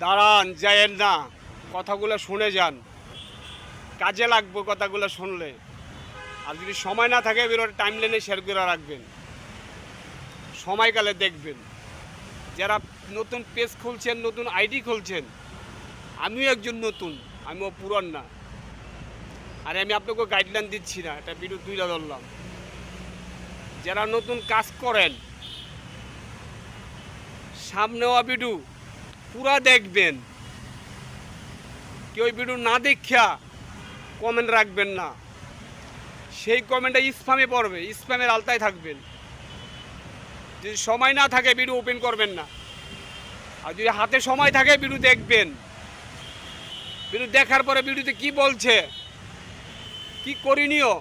দাঁড়ান, যায়েন না, কথাগুলো শুনে যান, কাজে লাগবে কথাগুলো শুনলে। আর যদি সময় না থাকে ভিডিওটা টাইম লাইনে শেয়ার করে রাখবেন, সময়কালে দেখবেন। যারা নতুন পেজ খুলছেন, নতুন আইডি খুলছেন, আমিও একজন নতুন, আমিও পুরান না। আর আমি আপনাকে গাইডলাইন দিচ্ছি না, এটা ভিডিও তুলে ধরলাম। যারা নতুন কাজ করেন, সামনেও ভিডিও পুরা দেখবেন। কেউ ভিডিও না দেখা কমেন্ট রাখবেন না, সেই কমেন্টটা স্প্যামে পড়বে, স্প্যামের আলতায় থাকবেন। যদি সময় না থাকে ভিডিও ওপেন করবেন না। আর যদি হাতে সময় থাকে ভিডিও দেখবেন। ভিডিও দেখার পরে ভিডিওতে কি বলছে, কি করণীয়,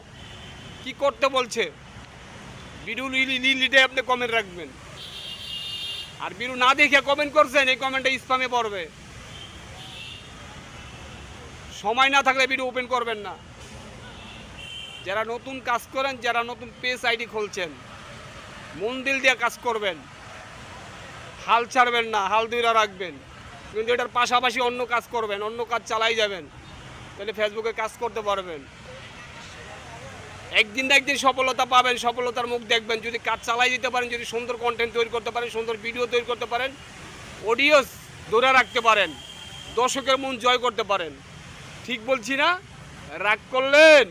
কি করতে বলছে, ভিডিও লিটে আপনি কমেন্ট রাখবেন। আর ভিডিও না দেখে কমেন্ট করছেন, এই কমেন্টটা স্প্যামে পড়বে। সময় না থাকলে ভিডিও ওপেন করবেন না। যারা নতুন কাজ করেন, যারা নতুন পেজ আইডি খুলছেন, মন দিল দিয়ে কাজ করবেন, হাল ছাড়বেন না, হাল ধরে রাখবেন। কিন্তু এটার পাশাপাশি অন্য কাজ করবেন, অন্য কাজ চালাই যাবেন, তাহলে ফেসবুকে কাজ করতে পারবেন। একদিন না একদিন সফলতা পাবেন, সফলতার মুখ দেখবেন। যদি কাজ চালাই দিতে পারেন, যদি সুন্দর কন্টেন্ট তৈরি করতে পারেন, সুন্দর ভিডিও তৈরি করতে পারেন, অডিয়েন্স ধরে রাখতে পারেন, দর্শকের মন জয় করতে পারেন। ঠিক বলছি না? রাগ করলেন?